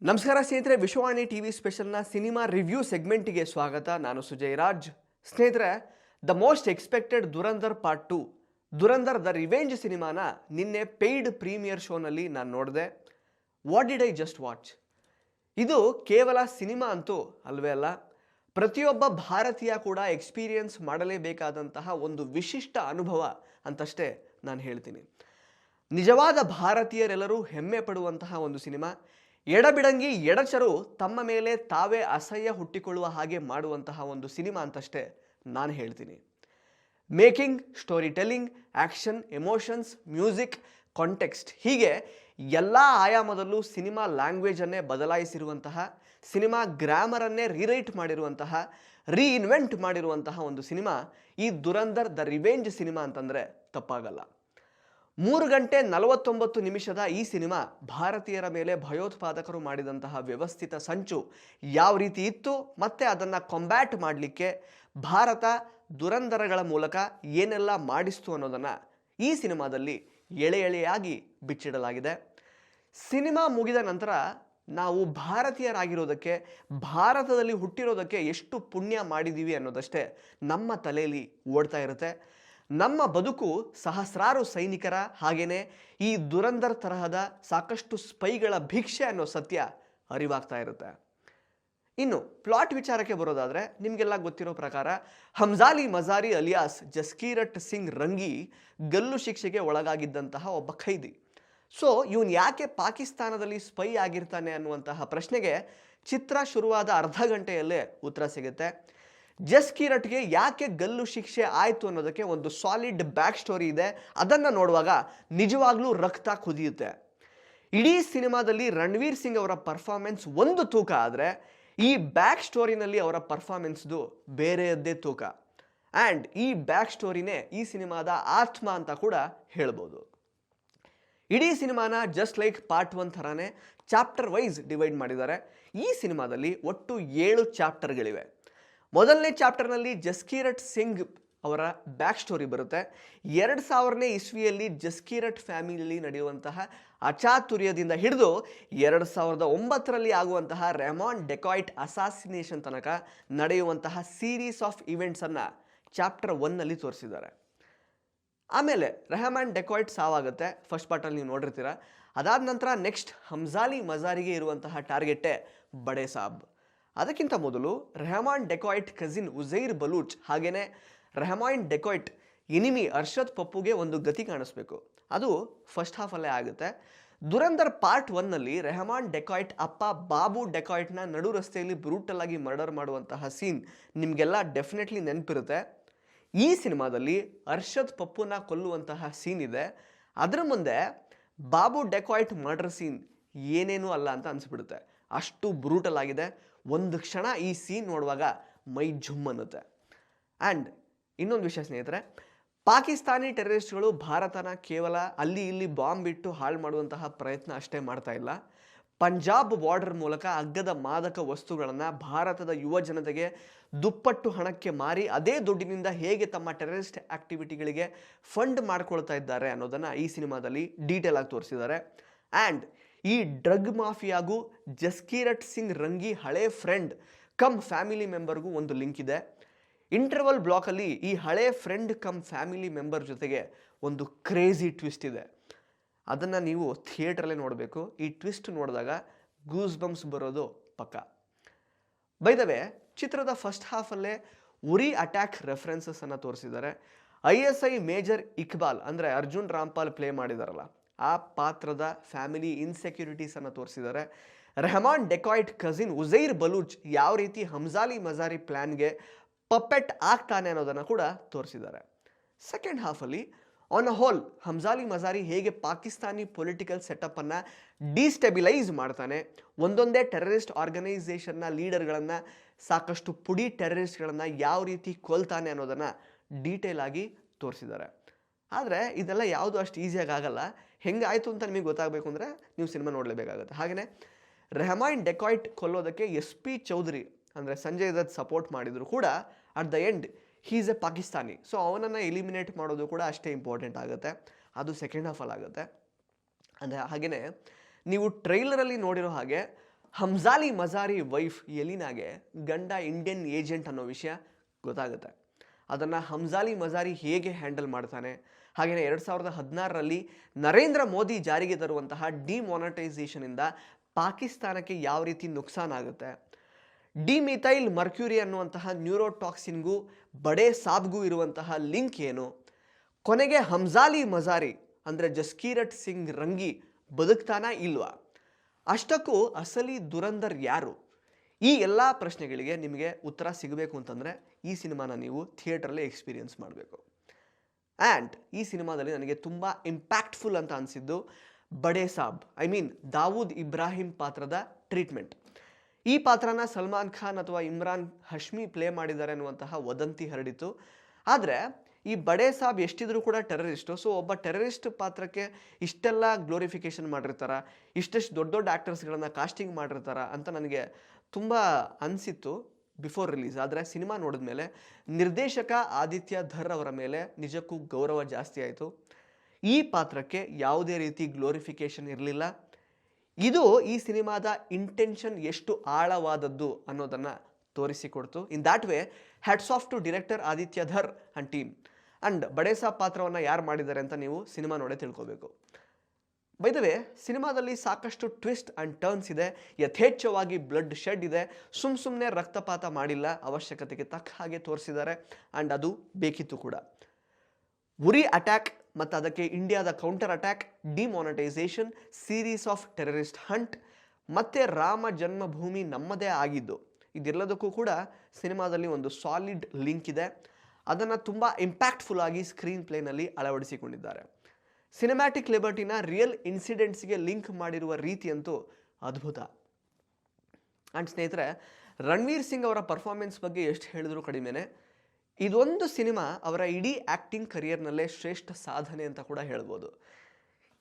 ನಮಸ್ಕಾರ ಸ್ನೇಹಿತರೆ, ವಿಶ್ವವಾಣಿ ಟಿವಿ ಸ್ಪೆಷಲ್ನ ಸಿನಿಮಾ ರಿವ್ಯೂ ಸೆಗ್ಮೆಂಟಿಗೆ ಸ್ವಾಗತ. ನಾನು ಸುಜಯ್ ರಾಜ್. ಸ್ನೇಹಿತರೆ, the most expected Dhurandhar part 2 Dhurandhar the revenge ಸಿನಿಮಾನ ನಿನ್ನೆ ಪೇಯ್ಡ್ ಪ್ರೀಮಿಯರ್ ಶೋನಲ್ಲಿ ನಾನು ನೋಡಿದೆ. What did I just watch? ಇದು ಕೇವಲ ಸಿನಿಮಾ ಅಂತೂ ಅಲ್ವೇ ಅಲ್ಲ, ಪ್ರತಿಯೊಬ್ಬ ಭಾರತೀಯ ಕೂಡ ಎಕ್ಸ್ಪೀರಿಯನ್ಸ್ ಮಾಡಲೇಬೇಕಾದಂತಹ ಒಂದು ವಿಶಿಷ್ಟ ಅನುಭವ ಅಂತಷ್ಟೇ ನಾನು ಹೇಳ್ತೀನಿ. ನಿಜವಾದ ಭಾರತೀಯರೆಲ್ಲರೂ ಹೆಮ್ಮೆ ಪಡುವಂತಹ ಒಂದು ಸಿನಿಮಾ. ಎಡಬಿಡಂಗಿ ಎಡಚರು ತಮ್ಮ ಮೇಲೆ ತಾವೇ ಅಸಹ್ಯ ಹುಟ್ಟಿಕೊಳ್ಳುವ ಹಾಗೆ ಮಾಡುವಂತಹ ಒಂದು ಸಿನಿಮಾ ಅಂತಷ್ಟೇ ನಾನು ಹೇಳ್ತೀನಿ. Making, story telling, action, emotions, music, context ಹೀಗೆ ಎಲ್ಲ ಆಯಾಮದಲ್ಲೂ ಸಿನಿಮಾ ಲ್ಯಾಂಗ್ವೇಜನ್ನೇ ಬದಲಾಯಿಸಿರುವಂತಹ, ಸಿನಿಮಾ ಗ್ರಾಮರನ್ನೇ ರೀರೈಟ್ ಮಾಡಿರುವಂತಹ, ರೀಇನ್ವೆಂಟ್ ಮಾಡಿರುವಂತಹ ಒಂದು ಸಿನಿಮಾ ಈ ದುರಂಧರ್ ದ ರಿವೆಂಜ್ ಸಿನಿಮಾ ಅಂತಂದರೆ ತಪ್ಪಾಗಲ್ಲ. 3 ಗಂಟೆ 49 ನಿಮಿಷದ ಈ ಸಿನಿಮಾ ಭಾರತೀಯರ ಮೇಲೆ ಭಯೋತ್ಪಾದಕರು ಮಾಡಿದಂತಹ ವ್ಯವಸ್ಥಿತ ಸಂಚು ಯಾವ ರೀತಿ ಇತ್ತು ಮತ್ತು ಅದನ್ನು ಕಾಂಬ್ಯಾಟ್ ಮಾಡಲಿಕ್ಕೆ ಭಾರತ ದುರಂಧರಗಳ ಮೂಲಕ ಏನೆಲ್ಲ ಮಾಡಿಸ್ತು ಅನ್ನೋದನ್ನು ಈ ಸಿನಿಮಾದಲ್ಲಿ ಎಳೆ ಎಳೆಯಾಗಿ ಬಿಚ್ಚಿಡಲಾಗಿದೆ. ಸಿನಿಮಾ ಮುಗಿದ ನಂತರ ನಾವು ಭಾರತೀಯರಾಗಿರೋದಕ್ಕೆ, ಭಾರತದಲ್ಲಿ ಹುಟ್ಟಿರೋದಕ್ಕೆ ಎಷ್ಟು ಪುಣ್ಯ ಮಾಡಿದ್ದೀವಿ ಅನ್ನೋದಷ್ಟೇ ನಮ್ಮ ತಲೆಯಲ್ಲಿ ಓಡ್ತಾ ಇರುತ್ತೆ. ನಮ್ಮ ಬದುಕು ಸಹಸ್ರಾರು ಸೈನಿಕರ ಹಾಗೆಯೇ ಈ ದುರಂಧರ್ ತರಹದ ಸಾಕಷ್ಟು ಸ್ಪೈಗಳ ಭಿಕ್ಷೆ ಅನ್ನೋ ಸತ್ಯ ಅರಿವಾಗ್ತಾ ಇರುತ್ತೆ. ಇನ್ನು ಪ್ಲಾಟ್ ವಿಚಾರಕ್ಕೆ ಬರೋದಾದರೆ, ನಿಮಗೆಲ್ಲ ಗೊತ್ತಿರೋ ಪ್ರಕಾರ ಹಮ್ಜಾಲಿ ಮಜಾರಿ ಅಲಿಯಾಸ್ ಜಸ್ಕೀರಟ್ ಸಿಂಗ್ ರಂಗಿ ಗಲ್ಲು ಶಿಕ್ಷೆಗೆ ಒಳಗಾಗಿದ್ದಂತಹ ಒಬ್ಬ ಖೈದಿ. ಸೊ ಇವನು ಯಾಕೆ ಪಾಕಿಸ್ತಾನದಲ್ಲಿ ಸ್ಪೈ ಆಗಿರ್ತಾನೆ ಅನ್ನುವಂತಹ ಪ್ರಶ್ನೆಗೆ ಚಿತ್ರ ಶುರುವಾದ ಅರ್ಧ ಗಂಟೆಯಲ್ಲೇ ಉತ್ತರ ಸಿಗುತ್ತೆ. ಜಸ್ಕೀರಟ್ಗೆ ಯಾಕೆ ಗಲ್ಲು ಶಿಕ್ಷೆ ಆಯಿತು ಅನ್ನೋದಕ್ಕೆ ಒಂದು ಸಾಲಿಡ್ ಬ್ಯಾಕ್ ಸ್ಟೋರಿ ಇದೆ. ಅದನ್ನು ನೋಡುವಾಗ ನಿಜವಾಗ್ಲೂ ರಕ್ತ ಕುದಿಯುತ್ತೆ. ಇಡೀ ಸಿನಿಮಾದಲ್ಲಿ ರಣವೀರ್ ಸಿಂಗ್ ಅವರ ಪರ್ಫಾರ್ಮೆನ್ಸ್ ಒಂದು ತೂಕ ಆದರೆ, ಈ ಬ್ಯಾಕ್ ಸ್ಟೋರಿನಲ್ಲಿ ಅವರ ಪರ್ಫಾರ್ಮೆನ್ಸ್ದು ಬೇರೆಯದ್ದೇ ತೂಕ. ಆ್ಯಂಡ್ ಈ ಬ್ಯಾಕ್ ಸ್ಟೋರಿನೇ ಈ ಸಿನಿಮಾದ ಆತ್ಮ ಅಂತ ಕೂಡ ಹೇಳ್ಬೋದು. ಇಡೀ ಸಿನಿಮಾನ ಜಸ್ಟ್ ಲೈಕ್ ಪಾರ್ಟ್ 1 ಥರನೇ ಚಾಪ್ಟರ್ ವೈಸ್ ಡಿವೈಡ್ ಮಾಡಿದ್ದಾರೆ. ಈ ಸಿನಿಮಾದಲ್ಲಿ ಒಟ್ಟು 7 ಚಾಪ್ಟರ್ಗಳಿವೆ. ಮೊದಲನೇ ಚಾಪ್ಟರ್ನಲ್ಲಿ ಜಸ್ಕೀರಟ್ ಸಿಂಗ್ ಅವರ ಬ್ಯಾಕ್ ಸ್ಟೋರಿ ಬರುತ್ತೆ. 2000ನೇ ಇಸ್ವಿಯಲ್ಲಿ ಜಸ್ಕೀರಟ್ ಫ್ಯಾಮಿಲಿಯಲ್ಲಿ ನಡೆಯುವಂತಹ ಅಚಾತುರ್ಯದಿಂದ ಹಿಡಿದು 2009ರಲ್ಲಿ ಆಗುವಂತಹ ರೆಹಮಾನ್ ಡೆಕಾಯ್ಟ್ ಅಸಾಸಿನೇಷನ್ ತನಕ ನಡೆಯುವಂತಹ ಸೀರೀಸ್ ಆಫ್ ಇವೆಂಟ್ಸನ್ನು ಚಾಪ್ಟರ್ 1ನಲ್ಲಿ ತೋರಿಸಿದ್ದಾರೆ. ಆಮೇಲೆ ರೆಹಮಾನ್ ಡೆಕಾಯ್ಟ್ ಸಾವಾಗುತ್ತೆ, ಫಸ್ಟ್ ಪಾರ್ಟಲ್ಲಿ ನೀವು ನೋಡಿರ್ತೀರ. ಅದಾದ ನಂತರ ನೆಕ್ಸ್ಟ್ ಹಮ್ಜಾಲಿ ಮಜಾರಿಗೆ ಇರುವಂತಹ ಟಾರ್ಗೆಟೇ ಬಡೆ ಸಾಬ್. ಅದಕ್ಕಿಂತ ಮೊದಲು ರೆಹಮಾನ್ ಡೆಕಾಯ್ಟ್ ಕಜಿನ್ ಉಜೈರ್ ಬಲೂಚ್ ಹಾಗೆಯೇ ರೆಹಮಾನ್ ಡೆಕಾಯ್ಟ್ ಎನಿಮಿ ಅರ್ಷದ್ ಪಪ್ಪುಗೆ ಒಂದು ಗತಿ ಕಾಣಿಸ್ಬೇಕು. ಅದು ಫಸ್ಟ್ ಹಾಫಲ್ಲೇ ಆಗುತ್ತೆ. ದುರಂಧರ್ ಪಾರ್ಟ್ 1ನಲ್ಲಿ ರೆಹಮಾನ್ ಡೆಕಾಯ್ಟ್ ಅಪ್ಪ ಬಾಬು ಡೆಕಾಯ್ಟ್ನ ನಡು ರಸ್ತೆಯಲ್ಲಿ ಬ್ರೂಟಲ್ ಆಗಿ ಮರ್ಡರ್ ಮಾಡುವಂತಹ ಸೀನ್ ನಿಮಗೆಲ್ಲ ಡೆಫಿನೆಟ್ಲಿ ನೆನಪಿರುತ್ತೆ. ಈ ಸಿನಿಮಾದಲ್ಲಿ ಅರ್ಷದ್ ಪಪ್ಪುನ ಕೊಲ್ಲುವಂತಹ ಸೀನ್ ಇದೆ. ಅದರ ಮುಂದೆ ಬಾಬು ಡೆಕಾಯ್ಟ್ ಮರ್ಡರ್ ಸೀನ್ ಏನೇನೂ ಅಲ್ಲ ಅಂತ ಅನಿಸ್ಬಿಡುತ್ತೆ. ಅಷ್ಟು ಬ್ರೂಟಲ್ ಆಗಿದೆ. ಒಂದು ಕ್ಷಣ ಈ ಸೀನ್ ನೋಡುವಾಗ ಮೈ ಝುಮ್ ಅನ್ನುತ್ತೆ. ಆ್ಯಂಡ್ ಇನ್ನೊಂದು ವಿಷಯ ಸ್ನೇಹಿತರೆ, ಪಾಕಿಸ್ತಾನಿ ಟೆರರಿಸ್ಟ್ಗಳು ಭಾರತನ ಕೇವಲ ಅಲ್ಲಿ ಇಲ್ಲಿ ಬಾಂಬ್ ಬಿಟ್ಟು ಹಾಳು ಮಾಡುವಂತಹ ಪ್ರಯತ್ನ ಅಷ್ಟೇ ಮಾಡ್ತಾ ಇಲ್ಲ. ಪಂಜಾಬ್ ಬಾರ್ಡರ್ ಮೂಲಕ ಅಗ್ಗದ ಮಾದಕ ವಸ್ತುಗಳನ್ನು ಭಾರತದ ಯುವ ಜನತೆಗೆ ದುಪ್ಪಟ್ಟು ಹಣಕ್ಕೆ ಮಾರಿ ಅದೇ ದುಡ್ಡಿನಿಂದ ಹೇಗೆ ತಮ್ಮ ಟೆರರಿಸ್ಟ್ ಆಕ್ಟಿವಿಟಿಗಳಿಗೆ ಫಂಡ್ ಮಾಡ್ಕೊಳ್ತಾ ಇದ್ದಾರೆ ಅನ್ನೋದನ್ನು ಈ ಸಿನಿಮಾದಲ್ಲಿ ಡೀಟೇಲ್ ಆಗಿ ತೋರಿಸಿದ್ದಾರೆ. ಆ್ಯಂಡ್ ಈ ಡ್ರಗ್ ಮಾಫಿಯಾಗೂ ಜಸ್ಕೀರಟ್ ಸಿಂಗ್ ರಂಗಿ ಹಳೆ ಫ್ರೆಂಡ್ ಕಮ್ ಫ್ಯಾಮಿಲಿ ಮೆಂಬರ್ಗೂ ಒಂದು ಲಿಂಕ್ ಇದೆ. ಇಂಟರ್ವಲ್ ಬ್ಲಾಕಲ್ಲಿ ಈ ಹಳೆ ಫ್ರೆಂಡ್ ಕಮ್ ಫ್ಯಾಮಿಲಿ ಮೆಂಬರ್ ಜೊತೆಗೆ ಒಂದು ಕ್ರೇಜಿ ಟ್ವಿಸ್ಟ್ ಇದೆ. ಅದನ್ನು ನೀವು ಥಿಯೇಟ್ರಲ್ಲೇ ನೋಡಬೇಕು. ಈ ಟ್ವಿಸ್ಟ್ ನೋಡಿದಾಗ ಗೂಸ್ ಬಂಪ್ಸ್ ಬರೋದು ಪಕ್ಕ. ಬೈ ದ ವೇ, ಚಿತ್ರದ ಫಸ್ಟ್ ಹಾಫಲ್ಲೇ ಉರಿ ಅಟ್ಯಾಕ್ ರೆಫರೆನ್ಸಸ್ಸನ್ನು ತೋರಿಸಿದ್ದಾರೆ. ISI ಮೇಜರ್ ಇಕ್ಬಾಲ್ ಅಂದರೆ ಅರ್ಜುನ್ ರಾಮ್ಪಾಲ್ ಪ್ಲೇ ಮಾಡಿದಾರಲ್ಲ, ಆ ಪಾತ್ರದ ಫ್ಯಾಮಿಲಿ ಇನ್ಸೆಕ್ಯೂರಿಟೀಸನ್ನು ತೋರಿಸಿದ್ದಾರೆ. ರೆಹಮಾನ್ ಡೆಕಾಯ್ಟ್ ಕಜಿನ್ ಉಜೈರ್ ಬಲೂಚ್ ಯಾವ ರೀತಿ ಹಮ್ಜಾಲಿ ಮಜಾರಿ ಪ್ಲ್ಯಾನ್ಗೆ ಪಪೆಟ್ ಆಗ್ತಾನೆ ಅನ್ನೋದನ್ನು ಕೂಡ ತೋರಿಸಿದ್ದಾರೆ. ಸೆಕೆಂಡ್ ಹಾಫಲ್ಲಿ ಆನ್ ಅ ಹೋಲ್ ಹಮ್ಜಾಲಿ ಮಜಾರಿ ಹೇಗೆ ಪಾಕಿಸ್ತಾನಿ ಪೊಲಿಟಿಕಲ್ ಸೆಟಪ್ಪನ್ನು ಡಿಸ್ಟೆಬಿಲೈಸ್ ಮಾಡ್ತಾನೆ, ಒಂದೊಂದೇ ಟೆರರಿಸ್ಟ್ ಆರ್ಗನೈಸೇಷನ್ನ ಲೀಡರ್ಗಳನ್ನು, ಸಾಕಷ್ಟು ಪುಡಿ ಟೆರರಿಸ್ಟ್ಗಳನ್ನು ಯಾವ ರೀತಿ ಕೊಲ್ತಾನೆ ಅನ್ನೋದನ್ನು ಡೀಟೇಲ್ ಆಗಿ ತೋರಿಸಿದ್ದಾರೆ. ಆದರೆ ಇದೆಲ್ಲ ಯಾವುದು ಅಷ್ಟು ಈಸಿಯಾಗಿ ಆಗಲ್ಲ. ಹೆಂಗಾಯಿತು ಅಂತ ನಿಮಗೆ ಗೊತ್ತಾಗಬೇಕು ಅಂದರೆ ನೀವು ಸಿನಿಮಾ ನೋಡಲೇಬೇಕಾಗುತ್ತೆ. ಹಾಗೆಯೇ ರೆಹಮಾನ್ ಡೆಕಾಯ್ಟ್ ಕೊಲ್ಲೋದಕ್ಕೆ SP ಚೌಧರಿ ಅಂದರೆ ಸಂಜಯ್ ದತ್ ಸಪೋರ್ಟ್ ಮಾಡಿದ್ರು ಕೂಡ at the end he is A Pakistani. So ಅವನನ್ನು ಎಲಿಮಿನೇಟ್ ಮಾಡೋದು ಕೂಡ ಅಷ್ಟೇ ಇಂಪಾರ್ಟೆಂಟ್ ಆಗುತ್ತೆ. ಅದು ಸೆಕೆಂಡ್ ಹಾಫಲ್ಲಿ ಆಗುತ್ತೆ. ಅಂದರೆ ಹಾಗೆಯೇ ನೀವು ಟ್ರೈಲರಲ್ಲಿ ನೋಡಿರೋ ಹಾಗೆ ಹಮ್ಜಾಲಿ ಮಜಾರಿ ವೈಫ್ ಎಲಿನಾಗೆ ಗಂಡ ಇಂಡಿಯನ್ ಏಜೆಂಟ್ ಅನ್ನೋ ವಿಷಯ ಗೊತ್ತಾಗುತ್ತೆ. ಅದನ್ನು ಹಮ್ಜಾಲಿ ಮಜಾರಿ ಹೇಗೆ ಹ್ಯಾಂಡಲ್ ಮಾಡ್ತಾನೆ, ಹಾಗೆಯೇ 2016ರಲ್ಲಿ ನರೇಂದ್ರ ಮೋದಿ ಜಾರಿಗೆ ತರುವಂತಹ ಡಿಮಾನಿಟೈಸೇಷನಿಂದ ಪಾಕಿಸ್ತಾನಕ್ಕೆ ಯಾವ ರೀತಿ ನುಕ್ಸಾನ್ ಆಗುತ್ತೆ, ಡಿಮಿಥೈಲ್ ಮರ್ಕ್ಯೂರಿ ಅನ್ನುವಂತಹ ನ್ಯೂರೋಟಾಕ್ಸಿನ್ಗೂ ಬಡೇ ಸಾಬ್ಗೂ ಇರುವಂತಹ ಲಿಂಕ್ ಏನು, ಕೊನೆಗೆ ಹಮ್ಜಾಲಿ ಮಜಾರಿ ಅಂದರೆ ಜಸ್ಕೀರಟ್ ಸಿಂಗ್ ರಂಗಿ ಬದುಕ್ತಾನಾ ಇಲ್ವಾ, ಅಷ್ಟಕ್ಕೂ ಅಸಲಿ ದುರಂದರ್ ಯಾರು, ಈ ಎಲ್ಲ ಪ್ರಶ್ನೆಗಳಿಗೆ ನಿಮಗೆ ಉತ್ತರ ಸಿಗಬೇಕು ಅಂತಂದರೆ ಈ ಸಿನಿಮಾನ ನೀವು ಥಿಯೇಟ್ರಲ್ಲಿ ಎಕ್ಸ್ಪೀರಿಯನ್ಸ್ ಮಾಡಬೇಕು. ಆ್ಯಂಡ್ ಈ ಸಿನಿಮಾದಲ್ಲಿ ನನಗೆ ತುಂಬ ಇಂಪ್ಯಾಕ್ಟ್ಫುಲ್ ಅಂತ ಅನಿಸಿದ್ದು ಬಡೇ ಸಾಬ್, ಐ ಮೀನ್ ದಾವೂದ್ ಇಬ್ರಾಹಿಂ ಪಾತ್ರದ ಟ್ರೀಟ್ಮೆಂಟ್. ಈ ಪಾತ್ರನ ಸಲ್ಮಾನ್ ಖಾನ್ ಅಥವಾ ಇಮ್ರಾನ್ ಹಶ್ಮಿ ಪ್ಲೇ ಮಾಡಿದ್ದಾರೆ ಅನ್ನುವಂತಹ ವದಂತಿ ಹರಡಿತು. ಆದರೆ ಈ ಬಡೇ ಸಾಬ್ ಎಷ್ಟಿದ್ರೂ ಕೂಡ ಟೆರರಿಸ್ಟು. ಸೊ ಒಬ್ಬ ಟೆರರಿಸ್ಟ್ ಪಾತ್ರಕ್ಕೆ ಇಷ್ಟೆಲ್ಲ ಗ್ಲೋರಿಫಿಕೇಶನ್ ಮಾಡಿರ್ತಾರ, ಇಷ್ಟೆಷ್ಟು ದೊಡ್ಡ ದೊಡ್ಡ ಆ್ಯಕ್ಟರ್ಸ್ಗಳನ್ನು ಕಾಸ್ಟಿಂಗ್ ಮಾಡಿರ್ತಾರ ಅಂತ ನನಗೆ ತುಂಬ ಅನಿಸಿತ್ತು ಬಿಫೋರ್ ರಿಲೀಸ್. ಆದರೆ ಸಿನಿಮಾ ನೋಡಿದ ಮೇಲೆ ನಿರ್ದೇಶಕ ಆದಿತ್ಯ ಧರ್ ಅವರ ಮೇಲೆ ನಿಜಕ್ಕೂ ಗೌರವ ಜಾಸ್ತಿ ಆಯಿತು. ಈ ಪಾತ್ರಕ್ಕೆ ಯಾವುದೇ ರೀತಿ ಗ್ಲೋರಿಫಿಕೇಶನ್ ಇರಲಿಲ್ಲ. ಇದು ಈ ಸಿನಿಮಾದ ಇಂಟೆನ್ಷನ್ ಎಷ್ಟು ಆಳವಾದದ್ದು ಅನ್ನೋದನ್ನು ತೋರಿಸಿಕೊಡ್ತು. In that way hats off to director Aditya Dhar and team. And Bade Saab ಪಾತ್ರವನ್ನು ಯಾರು ಮಾಡಿದ್ದಾರೆ ಅಂತ ನೀವು ಸಿನಿಮಾ ನೋಡೇ ತಿಳ್ಕೊಬೇಕು. ಬೈ ದ ವೇ ಸಿನಿಮಾದಲ್ಲಿ ಸಾಕಷ್ಟು ಟ್ವಿಸ್ಟ್ ಆ್ಯಂಡ್ ಟರ್ನ್ಸ್ ಇದೆ, ಯಥೇಚ್ಛವಾಗಿ ಬ್ಲಡ್ ಶೆಡ್ ಇದೆ, ಸುಮ್ಮನೆ ರಕ್ತಪಾತ ಮಾಡಿಲ್ಲ, ಅವಶ್ಯಕತೆಗೆ ತಕ್ಕ ಹಾಗೆ ತೋರಿಸಿದ್ದಾರೆ. ಆ್ಯಂಡ್ ಅದು ಬೇಕಿತ್ತು ಕೂಡ. ಉರಿ ಅಟ್ಯಾಕ್ ಮತ್ತು ಅದಕ್ಕೆ ಇಂಡಿಯಾದ counter attack, demonetisation, series of terrorist Hunt, ಮತ್ತು ರಾಮ ಜನ್ಮಭೂಮಿ ನಮ್ಮದೇ ಆಗಿದ್ದು, ಇದೆಲ್ಲದಕ್ಕೂ ಕೂಡ ಸಿನಿಮಾದಲ್ಲಿ ಒಂದು ಸಾಲಿಡ್ ಲಿಂಕ್ ಇದೆ. ಅದನ್ನು ತುಂಬ ಇಂಪ್ಯಾಕ್ಟ್ಫುಲ್ ಆಗಿ ಸ್ಕ್ರೀನ್ ಪ್ಲೇನಲ್ಲಿ ಅಳವಡಿಸಿಕೊಂಡಿದ್ದಾರೆ. ಸಿನಿಮ್ಯಾಟಿಕ್ ಲಿಬರ್ಟಿನ ರಿಯಲ್ ಇನ್ಸಿಡೆಂಟ್ಸ್ಗೆ ಲಿಂಕ್ ಮಾಡಿರುವ ರೀತಿಯಂತೂ ಅದ್ಭುತ. ಆ್ಯಂಡ್ ಸ್ನೇಹಿತರೆ, ರಣವೀರ್ ಸಿಂಗ್ ಅವರ ಪರ್ಫಾರ್ಮೆನ್ಸ್ ಬಗ್ಗೆ ಎಷ್ಟು ಹೇಳಿದ್ರು ಕಡಿಮೆನೆ. ಇದೊಂದು ಸಿನಿಮಾ ಅವರ ಇಡೀ ಆ್ಯಕ್ಟಿಂಗ್ ಕರಿಯರ್ನಲ್ಲೇ ಶ್ರೇಷ್ಠ ಸಾಧನೆ ಅಂತ ಕೂಡ ಹೇಳ್ಬೋದು.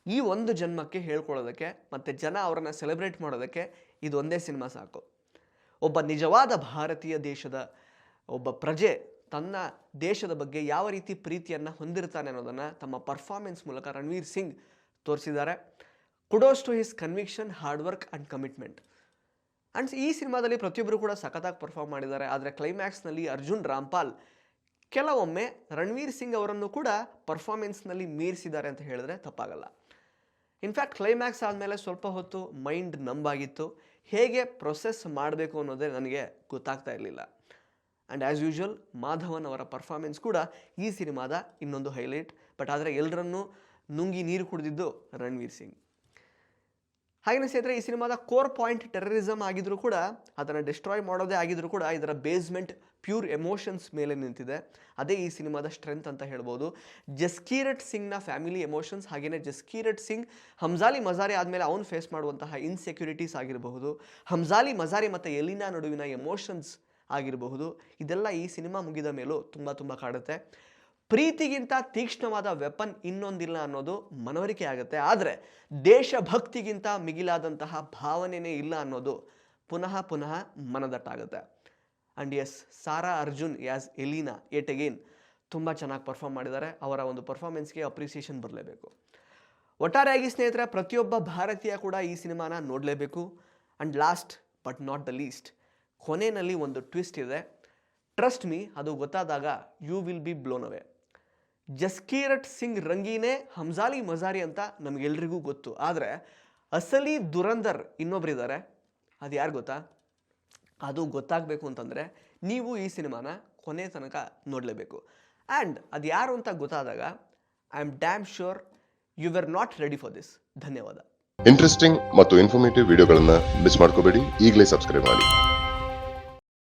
ಈ ಒಂದು ಜನ್ಮಕ್ಕೆ ಹೇಳ್ಕೊಳ್ಳೋದಕ್ಕೆ ಮತ್ತು ಜನ ಅವರನ್ನು ಸೆಲೆಬ್ರೇಟ್ ಮಾಡೋದಕ್ಕೆ ಇದೊಂದೇ ಸಿನಿಮಾ ಸಾಕು. ಒಬ್ಬ ನಿಜವಾದ ಭಾರತೀಯ ದೇಶದ ಒಬ್ಬ ಪ್ರಜೆ ತನ್ನ ದೇಶದ ಬಗ್ಗೆ ಯಾವ ರೀತಿ ಪ್ರೀತಿಯನ್ನು ಹೊಂದಿರ್ತಾನೆ ಅನ್ನೋದನ್ನು ತಮ್ಮ ಪರ್ಫಾರ್ಮೆನ್ಸ್ ಮೂಲಕ ರಣವೀರ್ ಸಿಂಗ್ ತೋರಿಸಿದ್ದಾರೆ. Kudos to his conviction, hard work and commitment. And ಈ ಸಿನಿಮಾದಲ್ಲಿ ಪ್ರತಿಯೊಬ್ಬರು ಕೂಡ ಸಖತ್ತಾಗಿ ಪರ್ಫಾರ್ಮ್ ಮಾಡಿದ್ದಾರೆ. ಆದರೆ ಕ್ಲೈಮ್ಯಾಕ್ಸ್ನಲ್ಲಿ ಅರ್ಜುನ್ ರಾಮ್ಪಾಲ್ ಕೆಲವೊಮ್ಮೆ ರಣವೀರ್ ಸಿಂಗ್ ಅವರನ್ನು ಕೂಡ ಪರ್ಫಾರ್ಮೆನ್ಸ್ನಲ್ಲಿ ಮೀರಿಸಿದ್ದಾರೆ ಅಂತ ಹೇಳಿದ್ರೆ ತಪ್ಪಾಗಲ್ಲ. ಇನ್ಫ್ಯಾಕ್ಟ್ ಕ್ಲೈಮ್ಯಾಕ್ಸ್ ಆದಮೇಲೆ ಸ್ವಲ್ಪ ಹೊತ್ತು ಮೈಂಡ್ ನಂಬಾಗಿತ್ತು. ಹೇಗೆ ಪ್ರೊಸೆಸ್ ಮಾಡಬೇಕು ಅನ್ನೋದೇ ನನಗೆ ಗೊತ್ತಾಗ್ತಾ ಇರಲಿಲ್ಲ. ಆ್ಯಂಡ್ ಆ್ಯಸ್ ಯೂಶುವಲ್ ಮಾಧವನ್ ಅವರ ಪರ್ಫಾರ್ಮೆನ್ಸ್ ಕೂಡ ಈ ಸಿನಿಮಾದ ಇನ್ನೊಂದು ಹೈಲೈಟ್. ಬಟ್ ಆದರೆ ಎಲ್ಲರನ್ನೂ ನುಂಗಿ ನೀರು ಕುಡಿದಿದ್ದು ರಣವೀರ್ ಸಿಂಗ್. ಹಾಗೆಯೇ ಸ್ನೇಹಿತರೆ, ಈ ಸಿನಿಮಾದ ಕೋರ್ ಪಾಯಿಂಟ್ ಟೆರರಿಸಮ್ ಆಗಿದ್ರೂ ಕೂಡ, ಅದನ್ನು ಡಿಸ್ಟ್ರಾಯ್ ಮಾಡೋದೇ ಆಗಿದ್ರೂ ಕೂಡ, ಇದರ ಬೇಸ್ಮೆಂಟ್ ಪ್ಯೂರ್ ಎಮೋಷನ್ಸ್ ಮೇಲೆ ನಿಂತಿದೆ. ಅದೇ ಈ ಸಿನಿಮಾದ ಸ್ಟ್ರೆಂತ್ ಅಂತ ಹೇಳ್ಬೋದು. ಜಸ್ಕೀರಟ್ ಸಿಂಗ್ನ ಫ್ಯಾಮಿಲಿ ಎಮೋಷನ್ಸ್, ಹಾಗೆಯೇ ಜಸ್ಕೀರಟ್ ಸಿಂಗ್ ಹಮ್ಜಾಲಿ ಮಜಾರಿ ಆದಮೇಲೆ ಅವನು ಫೇಸ್ ಮಾಡುವಂತಹ ಇನ್ಸೆಕ್ಯೂರಿಟೀಸ್ ಆಗಿರಬಹುದು, ಹಮ್ಜಾಲಿ ಮಜಾರಿ ಮತ್ತು ಎಲಿನಾ ನಡುವಿನ ಎಮೋಷನ್ಸ್ ಆಗಿರಬಹುದು, ಇದೆಲ್ಲ ಈ ಸಿನಿಮಾ ಮುಗಿದ ಮೇಲೂ ತುಂಬ ಕಾಡುತ್ತೆ. ಪ್ರೀತಿಗಿಂತ ತೀಕ್ಷ್ಣವಾದ ವೆಪನ್ ಇನ್ನೊಂದಿಲ್ಲ ಅನ್ನೋದು ಮನವರಿಕೆ ಆಗುತ್ತೆ. ಆದರೆ ದೇಶಭಕ್ತಿಗಿಂತ ಮಿಗಿಲಾದಂತಹ ಭಾವನೆಯೇ ಇಲ್ಲ ಅನ್ನೋದು ಪುನಃ ಮನದಟ್ಟಾಗುತ್ತೆ. And yes, Sara Arjun as Elina yet again ತುಂಬ ಚೆನ್ನಾಗಿ ಪರ್ಫಾರ್ಮ್ ಮಾಡಿದ್ದಾರೆ. ಅವರ ಒಂದು ಪರ್ಫಾರ್ಮೆನ್ಸ್ಗೆ ಅಪ್ರಿಸಿಯೇಷನ್ ಬರಲೇಬೇಕು. ಒಟ್ಟಾರೆಯಾಗಿ ಸ್ನೇಹಿತರೆ, ಪ್ರತಿಯೊಬ್ಬ ಭಾರತೀಯ ಕೂಡ ಈ ಸಿನಿಮಾನ ನೋಡಲೇಬೇಕು. And last but not the least, ಕೊನೆಯಲ್ಲಿ ಒಂದು ಟ್ವಿಸ್ಟ್ ಇದೆ. ಟ್ರಸ್ಟ್ ಮೀ, ಅದು ಗೊತ್ತಾದಾಗ ಯು ವಿಲ್ ಬಿ ಬ್ಲೋನ್ ಅವೇ. ಜಸ್ಕೀರಟ್ ಸಿಂಗ್ ರಂಗೀನೇ ಹಮ್ಜಾಲಿ ಮಜಾರಿ ಅಂತ ನಮಗೆಲ್ರಿಗೂ ಗೊತ್ತು. ಆದರೆ ಅಸಲಿ ದುರಂದರ್ ಇನ್ನೊಬ್ಬರಿದ್ದಾರೆ. ಅದು ಯಾರು ಗೊತ್ತಾ? ಅದು ಗೊತ್ತಾಗಬೇಕು ಅಂತಂದರೆ ನೀವು ಈ ಸಿನಿಮಾನ ಕೊನೆ ತನಕ ನೋಡಲೇಬೇಕು. ಆ್ಯಂಡ್ ಅದು ಯಾರು ಅಂತ ಗೊತ್ತಾದಾಗ I am damn sure you are not ready for this. ಧನ್ಯವಾದ. ಇಂಟ್ರೆಸ್ಟಿಂಗ್ ಮತ್ತು ಇನ್ಫಾರ್ಮೇಟಿವ್ ವಿಡಿಯೋಗಳನ್ನು ಮಿಸ್ ಮಾಡ್ಕೋಬೇಡಿ. ಈಗಲೇ ಸಬ್ಸ್ಕ್ರೈಬ್ ಮಾಡಿ.